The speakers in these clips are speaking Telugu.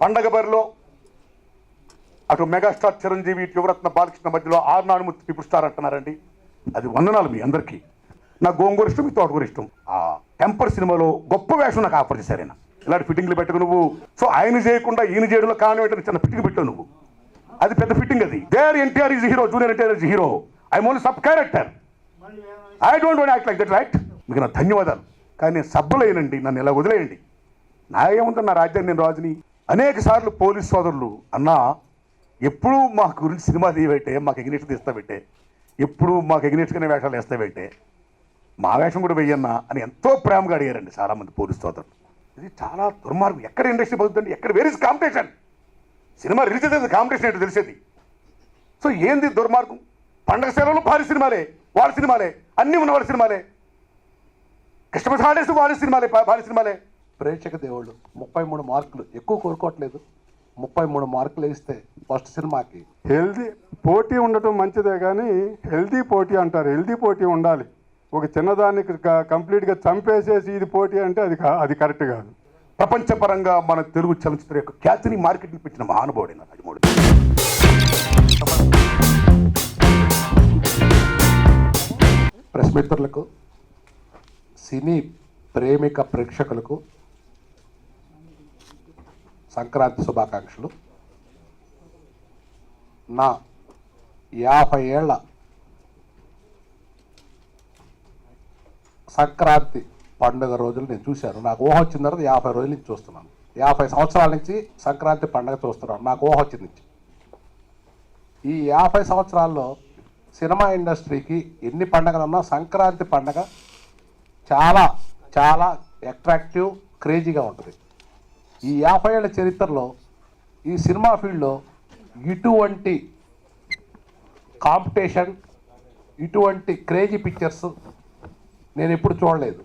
పండగ బరిలో అటు మెగాస్టార్ చిరంజీవి యువరత్న బాలకృష్ణ మధ్యలో ఆర్నానుమూర్తి పీపుల్ స్టార్ అంటున్నారండి. అది వందనాలు మీ అందరికీ. నా గోంగూర ఇష్టం, మీ తోటకూర ఇష్టం. ఆ టెంపర్ సినిమాలో గొప్ప వేషం నాకు ఆఫర్ చేశారు ఆయన. ఇలాంటి ఫిట్టింగ్లు పెట్టుకు నువ్వు. సో ఆయన చేయకుండా ఈయన చేయడంలో కారణం ఏంటంటే చిన్న ఫిట్టింగ్ పెట్టావు నువ్వు. అది పెద్ద ఫిట్టింగ్. అది there NTR is hero, junior NTR is hero. I'm only sub character. I don't want act like that, right? మీకు నా ధన్యవాదాలు. కానీ నేను సబ్బులేనండి, నన్ను ఇలా వదిలేయండి. నా ఏముంటుంది, నా రాజ్యాన్ని నేను రాజుని. అనేక సార్లు పోలీస్ సోదరులు అన్నా ఎప్పుడూ మా గురించి సినిమా తీయబెట్టే, మాకు ఎగ్నెస్ట్ తీస్తాబెట్టే, ఎప్పుడు మాకు ఎగ్నెస్ట్గానే వేషాలు వేస్తాబెట్టే, మా వేషం కూడా వెయ్యన్నా అని ఎంతో ప్రేమగా అడిగారండి చాలామంది పోలీస్ సోదరులు. ఇది చాలా దుర్మార్గం. ఎక్కడ ఇండస్ట్రీ పోతుందండి? ఎక్కడ where is competition? Cinema release అయితే కాంపిటీషన్ ఏంటో తెలిసేది. సో ఏంది దుర్మార్గం? పండగ సెలవులు భారీ సినిమాలే, వాళ్ళ సినిమాలే, అన్నీ ఉన్న వాళ్ళ సినిమాలే. కస్టమర్స్ హాలిడేస్ వాళ్ళ సినిమాలే, భారీ సినిమాలే. ప్రేక్షక దేవుళ్ళు 33 మార్కులు ఎక్కువ కోరుకోవట్లేదు. 33 మార్కులు వేస్తే ఫస్ట్ సినిమాకి హెల్దీ పోటీ ఉండటం మంచిదే, కానీ హెల్దీ పోటీ అంటారు. హెల్దీ పోటీ ఉండాలి. ఒక చిన్నదానికి కంప్లీట్గా చంపేసేసి ఇది పోటీ అంటే అది కరెక్ట్ కాదు. ప్రపంచపరంగా మన తెలుగు చలనచిత్ర యొక్క ఖ్యాతిని మార్కెట్ని పెట్టిన మహానుభావుడైన రాజమౌళి. ప్రెస్ మిత్రులకు, సినీ ప్రేమిక ప్రేక్షకులకు సంక్రాంతి శుభాకాంక్షలు. నా 50 ఏళ్ల సంక్రాంతి పండుగ రోజులు నేను చూశాను. నాకు ఊహ వచ్చిన తర్వాత 50 రోజుల నుంచి చూస్తున్నాను. 50 సంవత్సరాల నుంచి సంక్రాంతి పండుగ చూస్తున్నాను. నాకు ఊహ వచ్చింది. ఈ 50 సంవత్సరాల్లో సినిమా ఇండస్ట్రీకి ఎన్ని పండుగలున్నా సంక్రాంతి పండుగ చాలా చాలా అట్రాక్టివ్, క్రేజీగా ఉంటుంది. ఈ 50 ఏళ్ల చరిత్రలో ఈ సినిమా ఫీల్డ్లో ఇటువంటి కాంపిటీషన్, ఇటువంటి క్రేజీ పిక్చర్స్ నేను ఎప్పుడు చూడలేదు.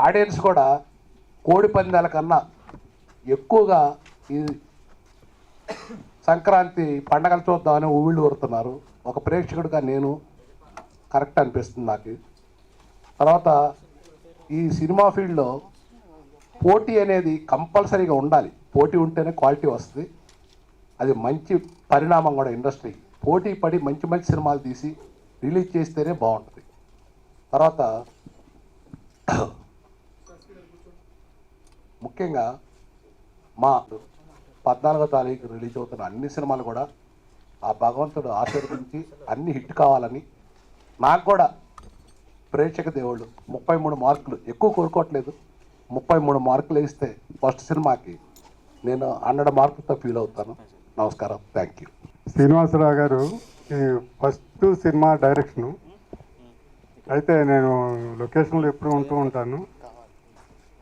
ఆడియన్స్ కూడా కోడి పందాల కన్నా ఎక్కువగా ఈ సంక్రాంతి పండగలు చూద్దామని ఊళ్ళు ఊరుతున్నారు. ఒక ప్రేక్షకుడిగా నేను కరెక్ట్ అనిపిస్తుంది నాకు. తర్వాత ఈ సినిమా ఫీల్డ్లో పోటీ అనేది కంపల్సరీగా ఉండాలి. పోటీ ఉంటేనే క్వాలిటీ వస్తుంది. అది మంచి పరిణామం కూడా ఇండస్ట్రీ. పోటీ పడి మంచి మంచి సినిమాలు తీసి రిలీజ్ చేస్తేనే బాగుంటుంది. తర్వాత ముఖ్యంగా మా 14వ తారీఖు రిలీజ్ అవుతున్న అన్ని సినిమాలు కూడా ఆ భగవంతుడు ఆశీర్వదించి అన్ని హిట్ కావాలని, నాకు కూడా ప్రేక్షక దేవుళ్ళు 33 మార్కులు ఎక్కువ కోరుకోవట్లేదు. 33 మార్కులు వేస్తే ఫస్ట్ సినిమాకి నేను 100 మార్కులతో ఫీల్ అవుతాను. నమస్కారం, థ్యాంక్ యూ. శ్రీనివాసరావు గారు ఈ ఫస్ట్ సినిమా డైరెక్షను అయితే నేను లొకేషన్లో ఎప్పుడు ఉంటూ ఉంటాను.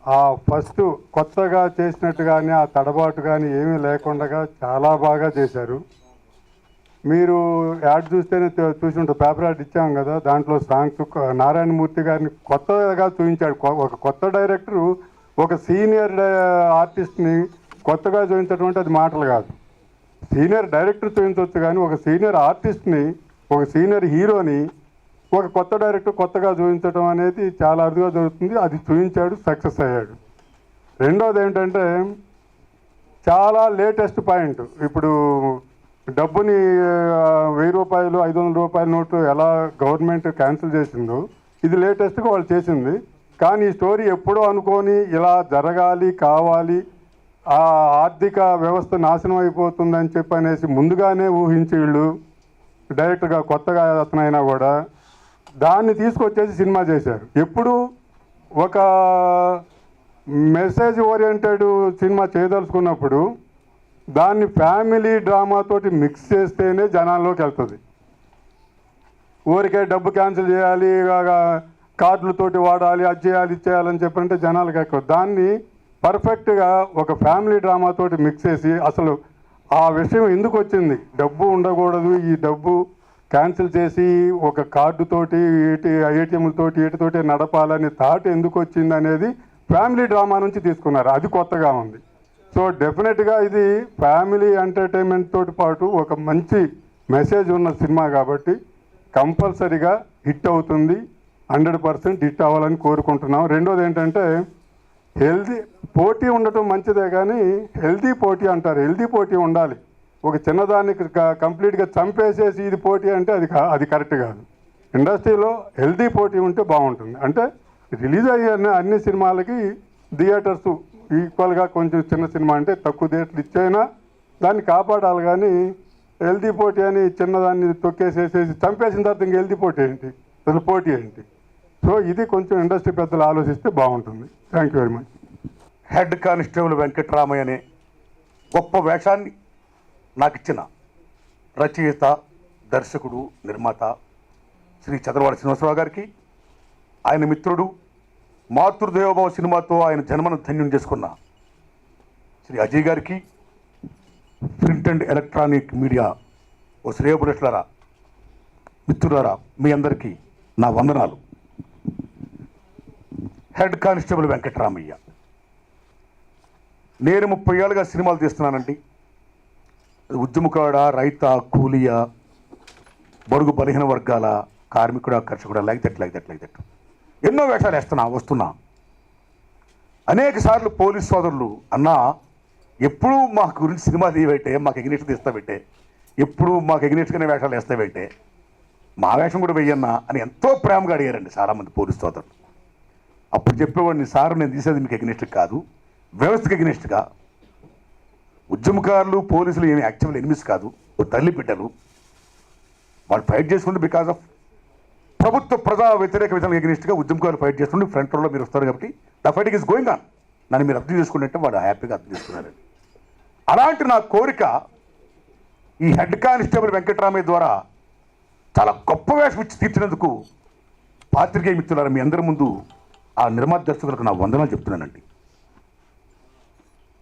ఆ ఫస్ట్ కొత్తగా చేసినట్టు కానీ ఆ తడబాటు కానీ ఏమీ లేకుండా చాలా బాగా చేశారు. మీరు యాడ్ చూస్తేనే చూసి ఉంటారు, పేపర్ యాడ్ ఇచ్చాం కదా, దాంట్లో సాంగ్స్ నారాయణమూర్తి గారిని కొత్తగా చూపించాడు. ఒక కొత్త డైరెక్టరు ఒక సీనియర్ ఆర్టిస్ట్ని కొత్తగా చూపించడం అంటే అది మాటలు కాదు. సీనియర్ డైరెక్టర్ చూపించవచ్చు, కానీ ఒక సీనియర్ ఆర్టిస్ట్ని, ఒక సీనియర్ హీరోని ఒక కొత్త డైరెక్టర్ కొత్తగా చూపించడం అనేది చాలా అరుదుగా జరుగుతుంది. అది చూపించాడు, సక్సెస్ అయ్యాడు. రెండోది ఏంటంటే చాలా లేటెస్ట్ పాయింట్. ఇప్పుడు డబ్బుని 1000 రూపాయలు 500 రూపాయల నోటు ఎలా గవర్నమెంట్ క్యాన్సిల్ చేసిందో ఇది లేటెస్ట్గా వాళ్ళు చేసింది. కానీ ఈ స్టోరీ ఎప్పుడో అనుకొని ఇలా జరగాలి, కావాలి, ఆ ఆర్థిక వ్యవస్థ నాశనం అయిపోతుందని చెప్పి అనేసి ముందుగానే ఊహించి వీళ్ళు డైరెక్ట్గా కొత్తగా అతనైనా కూడా దాన్ని తీసుకొచ్చేసి సినిమా చేశారు. ఎప్పుడు ఒక మెసేజ్ ఓరియంటెడ్ సినిమా చేయదలుచుకున్నప్పుడు దాన్ని ఫ్యామిలీ డ్రామాతోటి మిక్స్ చేస్తేనే జనాల్లోకి వెళ్తుంది. ఊరికే డబ్బు క్యాన్సిల్ చేయాలి, కార్డులతోటి వాడాలి, అది చేయాలి, ఇది చేయాలని చెప్పంటే జనాలకు ఎక్కువ. దాన్ని పర్ఫెక్ట్గా ఒక ఫ్యామిలీ డ్రామాతోటి మిక్స్ చేసి అసలు ఆ విషయం ఎందుకు వచ్చింది, డబ్బు ఉండకూడదు, ఈ డబ్బు క్యాన్సిల్ చేసి ఒక కార్డుతోటి ఏటీఎంలతోటి వీటితోటి నడపాలని థాట్ ఎందుకు వచ్చింది అనేది ఫ్యామిలీ డ్రామా నుంచి తీసుకున్నారు. అది కొత్తగా ఉంది. సో డెఫినెట్గా ఇది ఫ్యామిలీ ఎంటర్టైన్మెంట్ తోటి పాటు ఒక మంచి మెసేజ్ ఉన్న సినిమా కాబట్టి కంపల్సరీగా హిట్ అవుతుంది. 100% హిట్ అవ్వాలని కోరుకుంటున్నాం. రెండోది ఏంటంటే హెల్దీ పోటీ ఉండటం మంచిదే కానీ హెల్దీ పోటీ అంటారు. హెల్దీ పోటీ ఉండాలి. ఒక చిన్నదానికి కంప్లీట్గా చంపేసేసి ఇది పోటీ అంటే అది కరెక్ట్ కాదు. ఇండస్ట్రీలో హెల్దీ పోటీ ఉంటే బాగుంటుంది. అంటే రిలీజ్ అయ్యే అన్ని సినిమాలకి థియేటర్స్ ఈక్వల్గా, కొంచెం చిన్న సినిమా అంటే తక్కువ థియేటర్లు ఇచ్చైనా దాన్ని కాపాడాలి. కానీ హెల్దీ పోటీ అని చిన్నదాన్ని తొక్కేసేసేసి చంపేసిన తర్వాత ఇంక హెల్దీ పోటీ ఏంటి, అసలు పోటీ ఏంటి? సో ఇది కొంచెం ఇండస్ట్రీ పెద్దలు ఆలోచిస్తే బాగుంటుంది. Thank you very much. Head constable Venkatramaiah అనే గొప్ప వేషాన్ని నాకు ఇచ్చిన రచయిత, దర్శకుడు, నిర్మాత శ్రీ చంద్రవాడ శ్రీనివాసరావు గారికి, ఆయన మిత్రుడు, మాతృదేవోభవ సినిమాతో ఆయన జన్మను ధన్యం చేసుకున్న శ్రీ అజయ్ గారికి, ప్రింట్ అండ్ ఎలక్ట్రానిక్ మీడియా ఓ శ్రేయోభిలాషులారా, మిత్రులారా, మీ అందరికీ నా వందనాలు. Head constable Venkatramaiah. నేను 30 ఏళ్ళుగా సినిమాలు తీస్తున్నానండి. ఉద్యమకాడ, రైత, కూలియా, బడుగు బలహీన వర్గాల, కార్మికుడా, కర్షకుడా, లైక్ దట్ ఎన్నో వేషాలు వస్తున్నా. అనేక సార్లు పోలీస్ సోదరులు అన్నా ఎప్పుడూ మా గురించి సినిమా తీయబెట్టే, మాకు ఎగ్నిస్ట్ తీస్తాబెట్టే, ఎప్పుడు మాకు ఎగ్నిస్ట్గానే వేషాలు వేస్తాబెట్టే, మా వేషం కూడా వెయ్యన్నా అని ఎంతో ప్రేమగా అడిగారండి చాలామంది పోలీస్ సోదరులు. అప్పుడు చెప్పేవాడిని, సార్ నేను తీసేది మీకు ఎగ్నిస్ట్ కాదు, వ్యవస్థకు ఎగ్నిస్ట్గా. ఉద్యమకారులు, పోలీసులు ఏమి యాక్చువల్ ఎనిమిస్ కాదు, ఓ తల్లి బిడ్డలు. వాళ్ళు ఫైట్ చేసుకుంటే బికాస్ ఆఫ్ ప్రభుత్వ ప్రజా వ్యతిరేక విధానం ఎగ్నిస్ట్గా ఉద్యమకారులు ఫైట్ చేస్తుంటే ఫ్రంట్ రోల్లో మీరు వస్తారు కాబట్టి the fighting is going on. నన్ను మీరు అర్థం చేసుకుంటే వాడు హ్యాపీగా అర్థం చేసుకున్నారండి. అలాంటి నా కోరిక ఈ హెడ్ కానిస్టేబుల్ వెంకట్రామయ్య ద్వారా చాలా గొప్ప వేషం ఇచ్చి తీర్చినందుకు పాత్రికేయ మిత్రులారా మీ అందరి ముందు ఆ నిర్మాత దర్శకులకు నా వందనాలు చెప్తున్నానండి.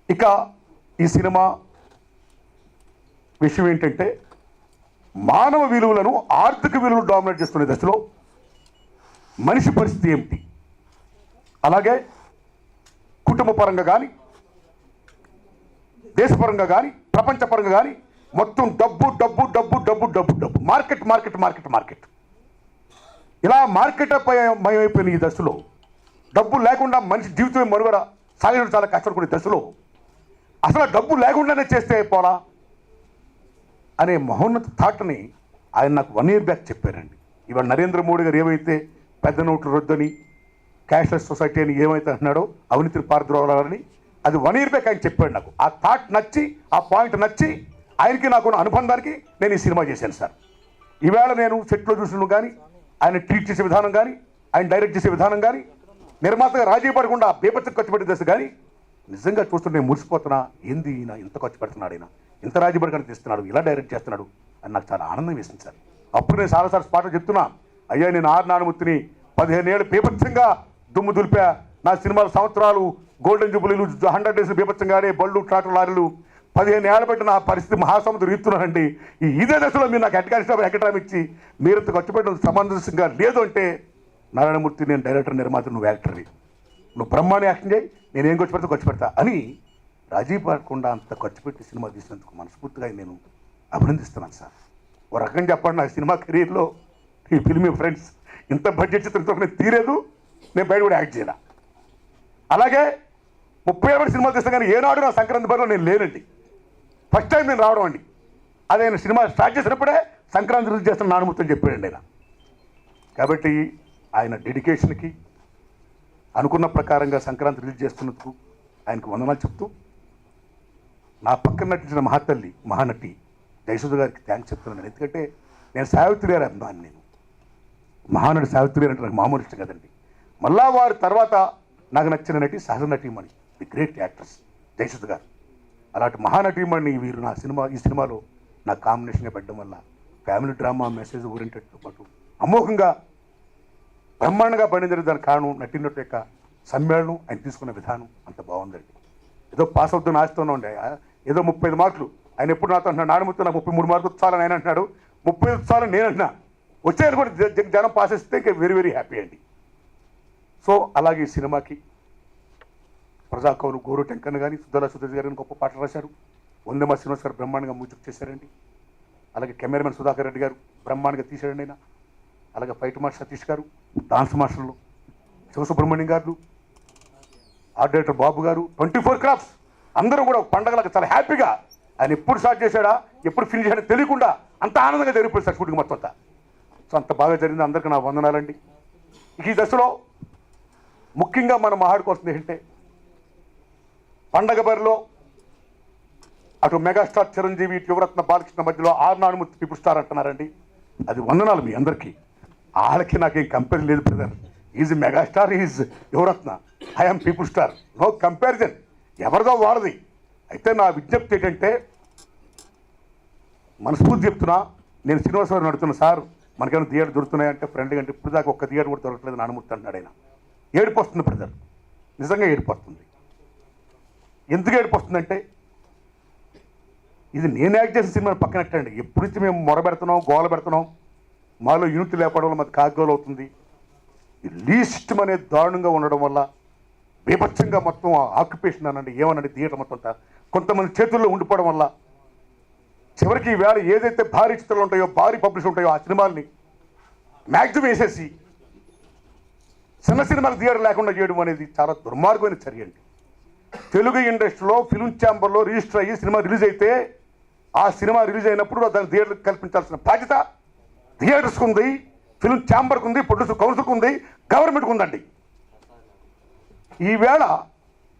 ఇక ఈ సినిమా విషయం ఏంటంటే, మానవ విలువలను ఆర్థిక విలువలు డామినేట్ చేస్తున్న దశలో మనిషి పరిస్థితి ఏమిటి, అలాగే కుటుంబ పరంగా కానీ, దేశపరంగా కానీ, ప్రపంచపరంగా కానీ మొత్తం డబ్బు డబ్బు డబ్బు డబ్బు డబ్బు డబ్బు మార్కెట్ మార్కెట్ మార్కెట్ మార్కెట్ ఇలా మార్కెట్ మయమైపోయిన ఈ దశలో డబ్బు లేకుండా మనిషి జీవితమే మనుగడ సాగడం చాలా కష్టపడుకునే దశలో అసలు డబ్బు లేకుండానే చేస్తే పోలా అనే మహోన్నత థాట్ని ఆయన నాకు 1 year బ్యాక్ చెప్పారండి. ఇవాళ నరేంద్ర మోడీ గారు ఏమైతే పెద్ద నోట్లు రద్దని, క్యాష్లెస్ సొసైటీ అని ఏమైతే అంటున్నాడో, అవినీతిని పారద్రోలాలని, అది 1 year బ్యాక్ ఆయన చెప్పాడు. నాకు ఆ థాట్ నచ్చి, ఆ పాయింట్ నచ్చి, ఆయనకి నాకు అనుబంధానికి నేను ఈ సినిమా చేశాను సార్. ఈవేళ నేను సెట్లో చూసిన కానీ, ఆయన ట్రీట్ చేసే విధానం కానీ, ఆయన డైరెక్ట్ చేసే విధానం కానీ, నిర్మాతగా రాజీ పడకుండా బేపత్తి ఖర్చు పెట్టే దశ కానీ నిజంగా చూస్తుంటే నేను మురిసిపోతున్నా. ఏంది ఈయన ఇంత ఖర్చు పెడుతున్నాడు, ఆయన ఇంత రాజీ పడకుండా తీస్తున్నాడు, ఇలా డైరెక్ట్ చేస్తున్నాడు అని నాకు చాలా ఆనందం వేసింది సార్. అప్పుడు నేను చాలాసార్లు స్పాట్లో చెప్తున్నా, అయ్యా నేను ఆర్ నానుమూర్తిని 15 ఏళ్ళు బీభత్సంగా దుమ్ము దులిపా. నా సినిమాల సంవత్సరాలు, గోల్డెన్ జూబులీలు, 100 days బీభత్సంగా ఆడే బళ్ళు, ట్రాక్టర్ లారీలు 15 ఏళ్ళ బట్టి నా పరిస్థితి మహాసముద్రం ఈస్తున్నానండి. ఇదే దశలో మీరు నాకు హెడ్ కానిస్టేబుల్ వెంకట్రామయ్య ఇచ్చి మీరంత ఖర్చు పెట్టడం సమంజసంగా లేదు అంటే, నారాయణమూర్తి నేను డైరెక్టర్, నిర్మాత, నువ్వు యాక్టర్వి, నువ్వు బ్రహ్మాండ యాక్షన్ చేయి, నేనేం ఖర్చు పెడతా అని రాజీ పడకుండా అంత ఖర్చు పెట్టి సినిమా తీసినందుకు మనస్ఫూర్తిగా నేను అభినందిస్తున్నాను సార్. ఒక రకంగా చెప్పండి, నా సినిమా కెరీర్లో ఈ ఫిల్మీ ఫ్రెండ్స్ ఇంత బడ్జెట్ చిత్రంతో నేను తీరేదు, నేను బయట కూడా యాక్ట్ చేయాల. అలాగే 30 ఏళ్ళ సినిమాలు తీస్తాను కానీ ఏనాడు నా సంక్రాంతి బరిలో నేను లేనండి. ఫస్ట్ టైం నేను రావడం అండి. అదే ఆయన సినిమా స్టార్ట్ చేసినప్పుడే సంక్రాంతి రిలీజ్ చేస్తున్న నానుమూర్తి అని చెప్పాడండి ఆయన. కాబట్టి ఆయన డెడికేషన్కి, అనుకున్న ప్రకారంగా సంక్రాంతి రిలీజ్ చేస్తున్నందుకు ఆయనకు వందనాలు చెప్తూ, నా పక్కన నటించిన మహాతల్లి, మహానటి జయసుధ గారికి థ్యాంక్స్ చెప్తున్నాను. ఎందుకంటే నేను సావిత్రి గారు అన్నాను, నేను మహానటి సావిత్రి గారు అంటే నాకు మామూలు ఇష్టం కదండి. మళ్ళా వారి తర్వాత నాకు నచ్చిన నటి సహజ నటీమణి, ది గ్రేట్ యాక్ట్రెస్ జయసుధ గారు. అలాంటి మహానటీమణి వీరు ఈ సినిమాలో నా కాంబినేషన్గా పెట్టడం వల్ల ఫ్యామిలీ డ్రామా, మెసేజ్ ఓరియంటెడ్తో పాటు అమోఘంగా బ్రహ్మాండంగా పండించడం దానికి కారణం నటినట్టు యొక్క సమ్మేళనం, ఆయన తీసుకున్న విధానం అంత బాగుందండి. ఏదో పాస్ అవుతున్న ఆశతోనే ఉండే, ఏదో 35 మార్కులు ఆయన ఎప్పుడు నాతో అంటున్నాడు, నానుమూర్తి నాకు 33 మార్కులు చాలని ఆయన అంటున్నాడు, 35 చాలని నేను అంటున్నా, వచ్చేది కూడా జనం పాస్ చేస్తే ఇంకా వెరీ వెరీ హ్యాపీ అండి. సో అలాగే ఈ సినిమాకి ప్రజాకవులు గోరు టెంకన్న కానీ, సుద్దల సుధీర్ గారు గొప్ప పాటలు రాశారు. వందమ శ్రీనివాస్ గారు బ్రహ్మాండంగా మ్యూజిక్ చేశారండి. అలాగే కెమెరామెన్ సుధాకర్ రెడ్డి గారు బ్రహ్మాండంగా తీశారండి ఆయన. అలాగే ఫైట్ మాస్టర్ సతీష్ గారు, డాన్స్ మాస్టర్లు శివసుబ్రహ్మణ్యం గారు, ఆర్ట్ డైరెక్టర్ బాబు గారు 24 క్రాఫ్ట్స్ అందరూ కూడా పండగలకు చాలా హ్యాపీగా ఆయన ఎప్పుడు స్టార్ట్ చేశాడా ఎప్పుడు ఫినిష్ చేయడా తెలియకుండా అంత ఆనందంగా జరిగిపోయింది సార్ షూటింగ్ మొత్తం అంతా. సో అంత బాగా జరిగింది. అందరికీ నా వందనాలండి. ఈ దశలో ముఖ్యంగా మనం మాట్లాడుకోవాల్సింది ఏంటంటే పండగ బరిలో అటు మెగాస్టార్ చిరంజీవి ఇటు యువరత్న బాలకృష్ణ మధ్యలో ఆర్నానుమూర్తి పీపుల్ స్టార్ అంటున్నారండి. అది వందనాలు మీ అందరికీ. వాళ్ళకి నాకేం కంపేర్ లేదు brother. Is megastar, is Yuvaratna, I'm people star, no comparison. ఎవరిదో వాడది. అయితే నా విజ్ఞప్తి ఏంటంటే మనస్ఫూర్తి చెప్తున్నా, నేను శ్రీనివాసరావు నడుతున్నా సార్ మనకేమైనా థియేటర్ దొరుకుతున్నాయంటే ఫ్రెండ్గా అంటే ఇప్పుడు దాకా ఒక్క థియేటర్ కూడా దొరకలేదు నానుమూర్తి అంటున్నాడు ఆయన. ఏడుపు వస్తుంది బ్రదర్, నిజంగా ఏడుపు వస్తుంది. ఎందుకు ఏడుపు వస్తుందంటే ఇది నేను యాక్ట్ చేసిన సినిమాని పక్కనట్టండి. ఎప్పుడు నుంచి మేము మొర పెడుతున్నాం, గోల పెడుతున్నాం, మాలో యూనిట్ లేకపోవడం వల్ల మాది కాగోలు అవుతుంది. ఈ లీస్ట్ అనేది దారుణంగా ఉండడం వల్ల బీభత్సంగా మొత్తం ఆక్యుపేషన్ అనండి ఏమనండి థియేటర్ మొత్తం అంతా కొంతమంది చేతుల్లో ఉండిపోవడం వల్ల చివరికి ఈవేళ ఏదైతే భారీ చిత్రాలు ఉంటాయో, భారీ పబ్లిష్ ఉంటాయో ఆ సినిమాల్ని మ్యాక్సిమం వేసేసి చిన్న సినిమాలు థియేటర్ లేకుండా చేయడం అనేది చాలా దుర్మార్గమైన చర్య అండి. తెలుగు ఇండస్ట్రీలో ఫిల్మ్ ఛాంబర్లో రిజిస్టర్ అయ్యి సినిమా రిలీజ్ అయితే ఆ సినిమా రిలీజ్ అయినప్పుడు దాన్ని థియేటర్ కల్పించాల్సిన బాధ్యత థియేటర్స్కి ఉంది, ఫిల్మ్ ఛాంబర్కి ఉంది, ప్రొడ్యూసర్ కౌన్సిల్కి ఉంది, గవర్నమెంట్కి ఉందండి. ఈవేళ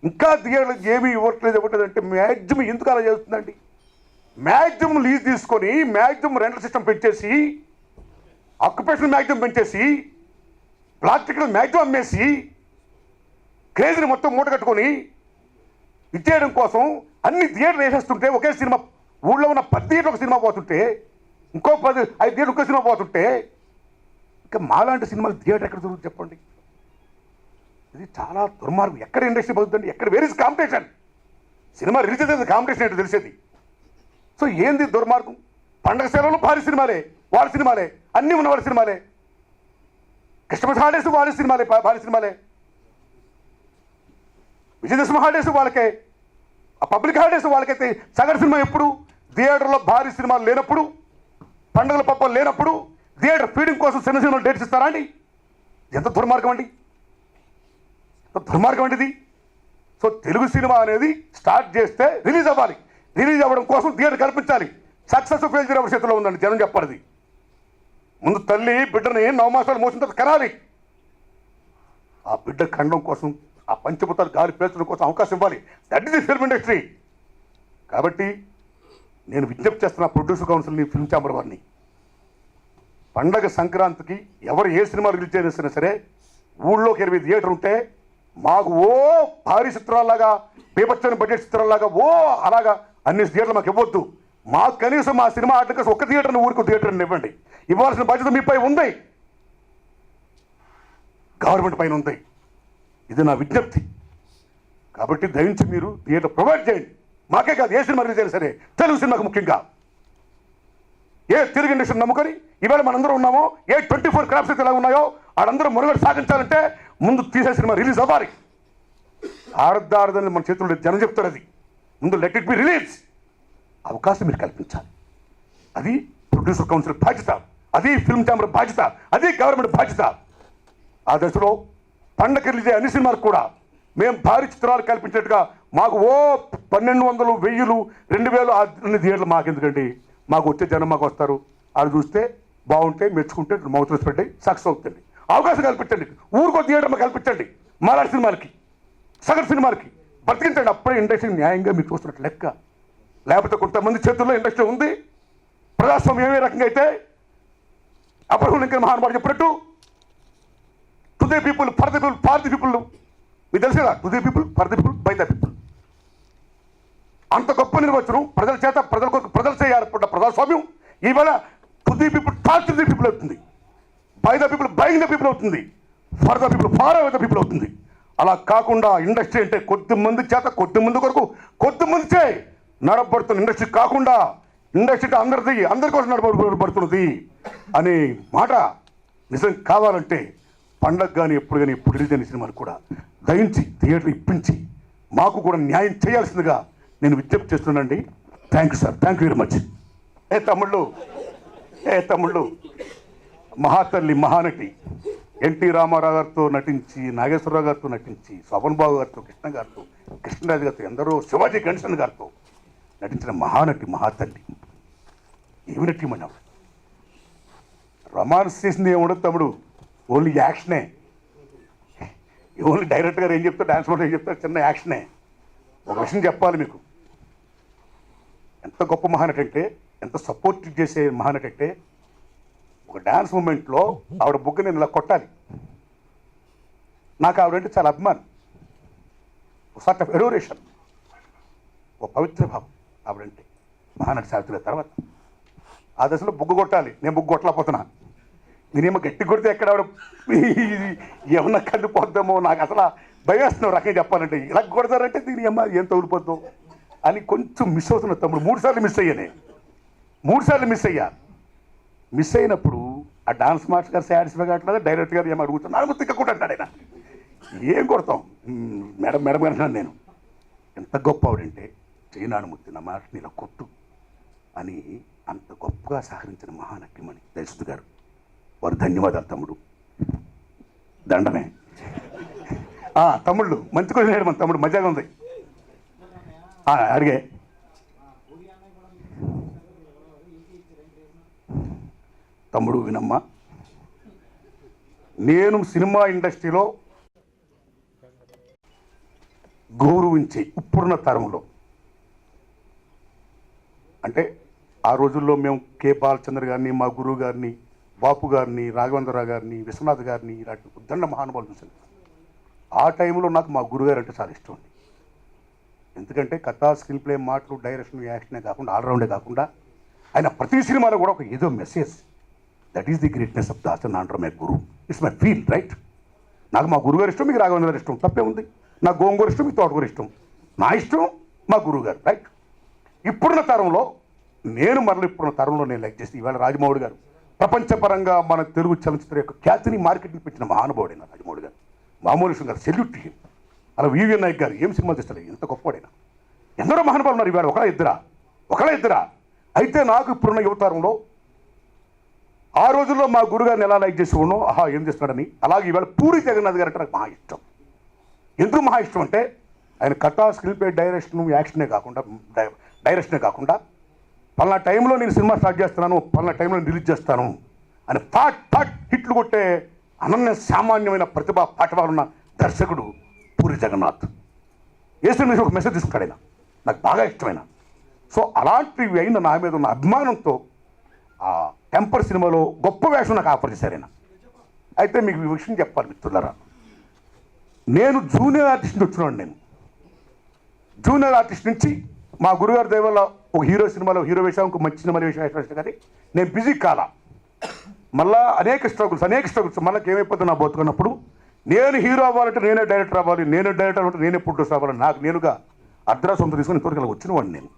ఇంకా థియేటర్లకు ఏమీ ఇవ్వట్లేదంటే మ్యాక్సిమం ఎందుకు అలా చేస్తుందండి? మ్యాక్సిమం లీజ్ తీసుకొని మ్యాక్సిమం రెంటల్ సిస్టమ్ పెంచేసి ఆక్యుపేషన్ మ్యాక్సిమం పెంచేసి బ్లాక్ టికెట్లు మ్యాక్సిమం అమ్మేసి క్రేజ్ని మొత్తం మూట కట్టుకొని ఇచ్చేయడం కోసం అన్ని థియేటర్లు వేసేస్తుంటే ఒకే సినిమా ఊళ్ళో ఉన్న 10 థియేటర్ ఒక సినిమా పోతుంటే ఇంకో 5 థియేటర్ ఇంకో సినిమా పోతుంటే ఇంకా మాలాంటి సినిమాలు థియేటర్ ఎక్కడ దొరుకుతుంది చెప్పండి? ఇది చాలా దుర్మార్గం. ఎక్కడ ఇండస్ట్రీ బతుకుతుంది? ఎక్కడ where is competition? Cinema release అయితే కాంపిటీషన్ ఏంటో తెలిసేది. సో ఏంది దుర్మార్గం? పండగ సెలవులు భారీ సినిమాలే, వాళ్ళ సినిమాలే, అన్నీ ఉన్న వాళ్ళ సినిమాలే, క్రిస్మస్ హాలిడేస్ వాళ్ళ సినిమాలే, భారీ సినిమాలే, విజయదశమి హాలిడేస్ వాళ్ళకే, ఆ పబ్లిక్ హాలిడేస్ వాళ్ళకైతే సగటు సినిమా ఎప్పుడు? థియేటర్లో భారీ సినిమాలు లేనప్పుడు, పండుగల పబ్బలు లేనప్పుడు థియేటర్ ఫీడింగ్ కోసం చిన్న సినిమాలు డేట్స్ ఇస్తారా అండి? ఎంత దుర్మార్గం అండి, ఎంత దుర్మార్గం అండి ఇది. సో తెలుగు సినిమా అనేది స్టార్ట్ చేస్తే రిలీజ్ అవ్వాలి, రిలీజ్ అవ్వడం కోసం థియేటర్ కల్పించాలి. సక్సెస్ ఫెయిల్యూర్ ఎవరి చేతిలో ఉందండి? జనం చెప్పాలి. ముందు తల్లి బిడ్డని 9 మాసాలు మోసిన తర్వాత కనాలి. ఆ బిడ్డ ఖండం కోసం, ఆ పంచభూతాలు గాలి పేల్చడం కోసం అవకాశం ఇవ్వాలి. That is the film industry. కాబట్టి నేను విజ్ఞప్తి చేస్తున్న ప్రొడ్యూసర్ కౌన్సిల్ని, ఫిల్మ్ ఛాంబర్ వారిని, పండగ సంక్రాంతికి ఎవరు ఏ సినిమా రిలీజ్ చేసినా సరే ఊళ్ళోకి 20 థియేటర్ ఉంటే మాకు భారీ చిత్రాల్లాగా, బీభత్సమైన బడ్జెట్ చిత్రాల్లాగా అలాగా అన్ని థియేటర్లు మాకు ఇవ్వద్దు. మాకు కనీసం మా సినిమా ఆడటం కోసం ఒక్క థియేటర్ని ఊరికి థియేటర్ని ఇవ్వండి. ఇవ్వాల్సిన బాధ్యత మీపై ఉంది, గవర్నమెంట్ పైన ఉంది. ఇది నా విజ్ఞప్తి. కాబట్టి దయించి మీరు థియేటర్ ప్రొవైడ్ చేయండి. మాకే కాదు, ఏ సినిమా రిలీజ్ అయినా సరే, తెలుగు సినిమాకు ముఖ్యంగా. ఏ తెలుగు ఇండస్ట్రీని నమ్ముకొని ఈవేళ మనందరూ ఉన్నామో, ఏ 24 క్రాఫ్ట్స్ అయితే ఎలా ఉన్నాయో వాళ్ళందరూ మనుగడ సాగించాలంటే ముందు తీసే సినిమా రిలీజ్ అవ్వాలి. ఆడదారదని మన చేతుల్లో జనం చెప్తారు. అది ముందు లెట్ ఇట్ బి రిలీజ్ అవకాశం మీరు కల్పించాలి. అది ప్రొడ్యూసర్ కౌన్సిల్ బాధ్యత, అది ఫిల్మ్ ఛాంబర్ బాధ్యత, అది గవర్నమెంట్ బాధ్యత. ఆ దశలో పండగ రిలీజ్ అయ్యే అన్ని సినిమాలకు కూడా మేము భారీ చిత్రాలు కల్పించినట్టుగా మాకు 1200, 1000, 2000 అన్ని థియేటర్లు మాకు ఎందుకండి? మాకు వచ్చే జనం మాకు వస్తారు, వాళ్ళు చూస్తే బాగుంటే మెచ్చుకుంటే మౌత్ పెట్టి సక్సెస్ అవుతుంది. అవకాశం కల్పించండి, ఊరికో థియేటర్ మాకు కల్పించండి. మలయాళ సినిమాలకి, సగటు సినిమాలకి బ్రతికించండి. అప్పుడే ఇండస్ట్రీ న్యాయంగా మీరు చూస్తున్నట్టు లెక్క. లేకపోతే కొంతమంది చేతుల్లో ఇండస్ట్రీ ఉంది. ప్రజాస్వామ్యం ఏ రకంగా అయితే అబ్రహం లింకన్ మహానుభావుడు చెప్పినట్టు to the people, for the people, for the people. మీకు తెలుసు కదా, to the people, for the people, by the people. అంత గొప్ప నిర్వచనం ప్రజల చేత, ప్రజల కొరకు ప్రజలు చేయాలనుకున్న ప్రజాస్వామ్యం ఈవేళ to the people, talk to the people అవుతుంది, by the people, buying the people అవుతుంది, for the people, far our the people అవుతుంది. అలా కాకుండా ఇండస్ట్రీ అంటే కొద్దిమంది చేత, కొద్దిమంది కొరకు, కొద్దిమంది చే నడపడుతున్న ఇండస్ట్రీ కాకుండా ఇండస్ట్రీ అందరిది, అందరి కోసం నడపడుతున్నది అనే మాట నిజం కావాలంటే పండగ కానీ ఎప్పుడు కానీ ఎప్పుడు రిలీజ్ అయిన సినిమాలు కూడా దయించి థియేటర్ ఇప్పించి మాకు కూడా న్యాయం చేయాల్సిందిగా నేను విజ్ఞప్తి చేస్తున్నానండి. Thank you sir, thank you very much. ఏ తమ్ముళ్ళు, మహాతల్లి, మహానటి ఎన్టీ రామారావు గారితో నటించి, నాగేశ్వరరావు గారితో నటించి, శోభన్ బాబు గారితో, కృష్ణ గారితో, కృష్ణరాజు గారితో, ఎందరో శివాజీ గణేశన్ గారితో నటించిన మహానటి, మహాతల్లి. ఏమి నటి మనం రొమాన్స్ చేసింది ఏముండదు తమ్ముడు, ఓన్లీ యాక్షనే. ఓన్లీ డైరెక్టర్ గారు ఏం చెప్తారు, డాన్స్ మాస్టర్ ఏం చెప్తారు, చిన్న యాక్షనే. ఒక విషయం చెప్పాలి మీకు, ఎంత గొప్ప మహానటి అంటే, ఎంత సపోర్ట్ చేసే మహానటి అంటే, ఒక డ్యాన్స్ మూమెంట్లో ఆవిడ బుగ్గ నేను ఇలా కొట్టాలి. నాకు ఆవిడంటే చాలా అభిమానం, ఒక సార్ట్ ఆఫ్ ఎడోరేషన్, ఒక పవిత్ర భావం ఆవిడంటే. మహానటి సావిత్రి తర్వాత ఆ దశలో బుగ్గ కొట్టాలి, నేను బుగ్గ కొట్టలేకపోతున్నా. నేనేమో గట్టి కొడితే ఎక్కడ ఆవిడ ఏమన్నా కందిపోద్దామో, నాకు అసలు భయం వేస్తున్నావు రకంగా చెప్పాలంటే. ఇలా కొడతారంటే దీని అమ్మ ఏం తగులిపోద్దాం అని కొంచెం మిస్ అవుతున్నా తమ్ముడు. 3 సార్లు మిస్ అయ్యానే, 3 సార్లు మిస్ అయ్యా. మిస్ అయినప్పుడు ఆ డాన్స్ మాస్టర్ గారు సాటిస్ఫై కావట్లేదు, డైరెక్టర్ గారు ఏమో అడుగుతున్నాను, ముత్తిక కూడా అంటాడు ఆయన. ఏం కొడతాం మేడం మేడం గారు అన్నాను నేను. ఎంత గొప్ప ఆవిడంటే, చేయనాడు ముత్తి నా మాటని ఇలా కొట్టు అని అంత గొప్పగా సహకరించిన మహానటిమణి దయసుధ్ గారు. వారు ధన్యవాదాలు తమ్ముడు, దండమే. తమ్ముళ్ళు మంచి క్వశ్చన్ అడిగాడు మన తమ్ముడు, మజాగా ఉంది. అడిగే తమ్ముడు వినమ్మా, నేను సినిమా ఇండస్ట్రీలో గౌరవించే ఇప్పుడున్న తరంలో, అంటే ఆ రోజుల్లో మేము కె బాలచంద్ర గారిని, మా గురువు గారిని, బాపు గారిని, రాఘవేంద్రరావు గారిని, విశ్వనాథ్ గారిని, ఇలాంటి ఉద్దండ మహానుభావులు చూశాను. ఆ టైంలో నాకు మా గురుగారు అంటే చాలా ఇష్టం అండి. ఎందుకంటే కథా, స్క్రీన్ ప్లే, మాటలు, డైరెక్షన్, యాక్షనే కాకుండా, ఆల్రౌండే కాకుండా ఆయన ప్రతి సినిమాలో కూడా ఒక ఏదో message. That is the greatness of Das and Andro my Guru. It's my feel right. నాకు మా గురుగారు ఇష్టం, మీకు రాఘవేంద్ర గారు ఇష్టం, తప్పే ఉంది. నాకు గోంగూర ఇష్టం, మీకు తోటకూర ఇష్టం. నా ఇష్టం మా గురువుగారు రైట్. ఇప్పుడున్న తరంలో నేను మరలా ఇప్పుడున్న తరంలో నేను లైక్ చేసి, ఇవాళ రాజమౌళి గారు ప్రపంచపరంగా మన తెలుగు చలనచిత్ర యొక్క ఖ్యాతిని మార్కెట్ని పెంచిన మహానుభావుడైన రాజమౌళి గారు, మామూలు విషయం గారు, సెల్యూట్ టు హిమ్. అలా వివిఎన్ నాయక్ గారు ఏం సినిమా తీస్తారు, ఎంత గొప్పవాడైనా. ఎందరో మహానుభావులు ఉన్నారు, ఇవాళ ఒకళ్ళ ఇద్దరా. అయితే నాకు ఇప్పుడున్న యువతరంలో ఆ రోజుల్లో మా గురుగారిని ఎలా లైక్ చేసి ఉన్నాం, ఏం చేస్తున్నాడని, అలాగే ఇవాళ పూరి జగన్నాథ్ గారు అంటే నాకు మహా ఇష్టం. ఎందుకు మహా ఇష్టం అంటే, ఆయన కథా, స్క్రీన్ ప్లే, యాక్షనే కాకుండా పలానా టైంలో నేను సినిమా స్టార్ట్ చేస్తున్నాను, పలానా టైంలో రిలీజ్ చేస్తాను అని ఫాట్ హిట్లు కొట్టే అనన్య సామాన్యమైన ప్రతిభా పాఠవాలున్న దర్శకుడు పూరి జగన్నాథ్. ఏ సినిమా ఒక మెసేజ్ తీసుకుంటాడు ఆయన, నాకు బాగా ఇష్టమైన. సో అలాంటివి అయిన నా మీద ఉన్న అభిమానంతో ఆ టెంపర్ సినిమాలో గొప్ప వేషం నాకు ఆఫర్ చేశారు ఆయన. అయితే మీకు ఈ విషయం చెప్పాలి మిత్రులారా, నేను జూనియర్ ఆర్టిస్ట్ నుంచి వచ్చినాడు. నేను జూనియర్ ఆర్టిస్ట్ నుంచి మా గురుగారి దయవల్ల ఒక హీరో సినిమాలో హీరో వేషం, ఇంకో మంచి సినిమా వేషం కానీ నేను బిజీ కాల. మళ్ళా అనేక స్ట్రగుల్స్ మనకి ఏమైపోతుంది నా బతుకున్నప్పుడు, నేను హీరో అవ్వాలంటే నేనే డైరెక్టర్ అవ్వాలి, నేనే డైరెక్టర్ అవ్వాలంటే నేనే ప్రొడ్యూసర్ అవ్వాలి. నాకు నేనుగా అర్ధరాసు సొంత తీసుకొని ఇంతవరకు ఇలా వచ్చిన వాడిని. నేను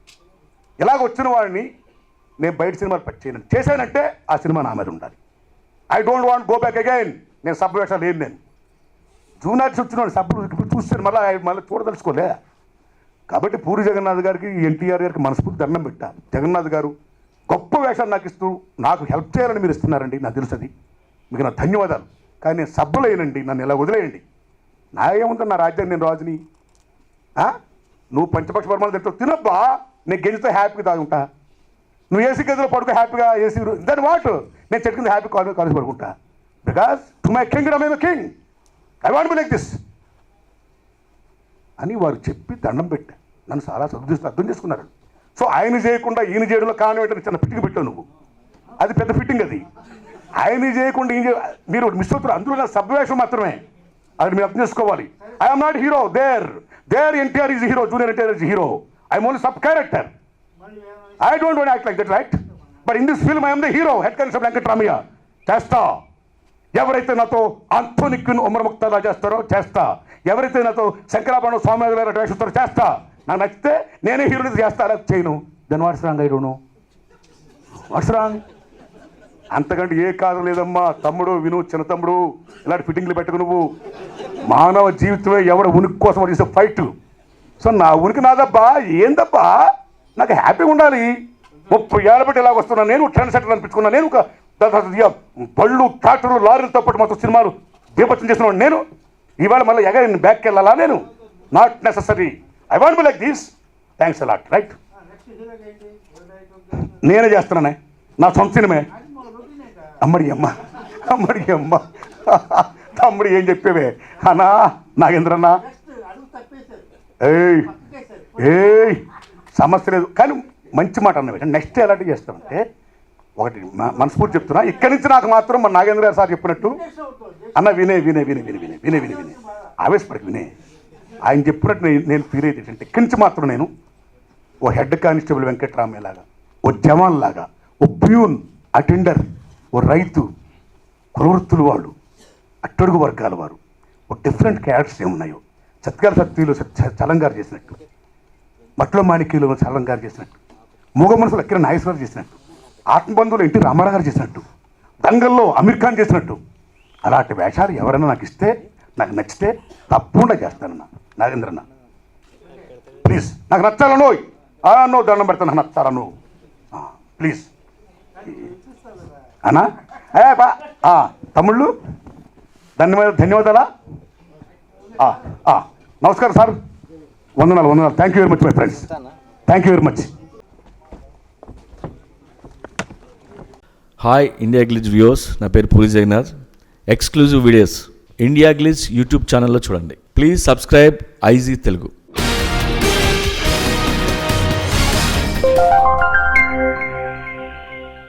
ఇలాగ వచ్చిన వాడిని నేను బయట సినిమాలు చేయను. చేశానంటే ఆ సినిమా నా మీద ఉండాలి. I don't want go back again. నేను సబ్ వేషాలు లేను. నేను జూనియర్స్ వచ్చిన వాడిని సబ్బు ఇప్పుడు చూస్తాను, మళ్ళీ చూడదలుచుకోలే. కాబట్టి పూరి జగన్నాథ్ గారికి, ఎన్టీఆర్ గారికి మనస్ఫూర్తి దండం పెట్టా. జగన్నాథ్ గారు గొప్ప వేషాలు నాకు ఇస్తూ నాకు హెల్ప్ చేయాలని మీరు ఇస్తున్నారండి, నాకు తెలుస్తుంది, మీకు నా ధన్యవాదాలు. కానీ నేను సబ్బులేనండి, నన్ను ఇలా వదిలేయండి. నా ఏముంటుంది, నా రాజ్యాన్ని నేను రాజుని. నువ్వు పంచపక్ష పరమాలు తింటావు, తినబ్బా, నేను గెలిస్తే హ్యాపీగా తాగుంటా. నువ్వు ఏసీ గదిలో పడుకో హ్యాపీగా, ఏసీ దాని వాట్, నేను చెట్టు కింద హ్యాపీ కాలేజ్ పడుకుంటా. Because to my Kingdom I am king, I want be like this అని వారు చెప్పి దండం పెట్టా. నన్ను చాలా అర్థం చేసుకున్నారు. సో ఆయన చేయకుండా ఈయన చేయడంలో కారణం ఏంటంటే చిన్న ఫిట్టింగ్ పెట్టావు నువ్వు, అది పెద్ద ఫిట్టింగ్. అది ఆయన చేయకుండా ఈయన మీరు మిస్ అవుతారు. అందులో నా సబ్వేషం మాత్రమే, అది మీరు అర్థం చేసుకోవాలి. I'm not hero, there NTR is hero, junior NTR is hero, I'm only sub character. I don't want act like that right. But in this film I'm the hero, head constable Venkataramaiah. చేస్తా. ఎవరైతే నాతో ఆంథోనిక్ను ఉమరముక్తాలా చేస్తారో చేస్తా. ఎవరైతే నాతో శంకరాభరణం స్వామి వేషిస్తారో చేస్తా. నాకు నచ్చితే నేనే హీరోని చేస్తా, అలా చేయను. Then what's wrong? I don't know what's wrong. అంతకంటే ఏ కారణం లేదమ్మా. తమ్ముడు విను, చిన్న తమ్ముడు, ఇలాంటి ఫిట్టింగ్లు పెట్టుకు నువ్వు. మానవ జీవితమే ఎవడ ఉనికి కోసం చేసే ఫైట్. సో నా ఉనికి నాదబ్బా, ఏందబ్బా, నాకు హ్యాపీగా ఉండాలి. 30 ఏళ్ళ బట్టి ఇలాగ వస్తున్నాను నేను, ట్రెండ్ సెటర్ అనిపించుకున్నాను నేను. ఒక బళ్ళు, ట్రాక్టర్లు, లారీలతో పాటు మొత్తం సినిమాలు బీభత్సం చేసిన వాడు నేను ఇవాళ మళ్ళీ ఎగైన్ బ్యాక్కి వెళ్ళాలా నేను? Not necessary. I want be like this. Thanks a lot. Right, నేనే చేస్తున్నానే నా సొంత సినిమే. అమ్మడి అమ్మ తమ్ముడు ఏం చెప్పేవే అన్నా నాగేంద్రన్నా? ఏయ్ సమస్య లేదు, కానీ మంచి మాట అన్నవి. నెక్స్ట్ ఎలాంటి చేస్తామంటే ఒకటి మనస్ఫూర్తి చెప్తున్నా, ఇక్కడి నుంచి నాకు మాత్రం మన నాగేంద్ర గారు సార్ చెప్పినట్టు అన్న వినే ఆవేశపడికి వినే. ఆయన చెప్పినట్టు నేను ఫీల్ అయితే ఏంటంటే ఇక్కడి నుంచి మాత్రం నేను ఓ హెడ్ కానిస్టేబుల్ వెంకట్రామయ్య లాగా, ఓ జవాన్ లాగా, ఓ ప్యూన్, అటెండర్, ఓ రైతు, కులవృత్తులు వాళ్ళు, అట్టడుగు వర్గాల వారు, ఓ డిఫరెంట్ క్యారెక్టర్స్ ఏమున్నాయో, సత్కార సత్యులు చలం గారు చేసినట్టు, మట్లో మాణిక్యులు చలం గారు చేసినట్టు, మూగ మనసులు అక్కిర నాగేశ్వరరావు చేసినట్టు, ఆత్మబంధువులు ఎన్టీ రామారావు గారు చేసినట్టు, దంగల్లో అమీర్ ఖాన్ చేసినట్టు, అలాంటి వేషాలు ఎవరైనా నాకు ఇస్తే, నాకు నచ్చితే తప్పకుండా చేస్తానన్నా నాగేంద్రన్న. ప్లీజ్ నాకు నచ్చాలను నో దండం పెడతాను, నాకు నచ్చాలను ప్లీజ్ అన్నా. తమ్ముళ్ళు ధన్యవాదాలా? నమస్కారం సార్, వందనాలు. Thank you very much my friends, thank you very much. Hi India Glitz viewers, నా పేరు Puri Jagannadh. Exclusive videos India Glitz YouTube ఛానల్లో చూడండి. Please subscribe IG Telugu.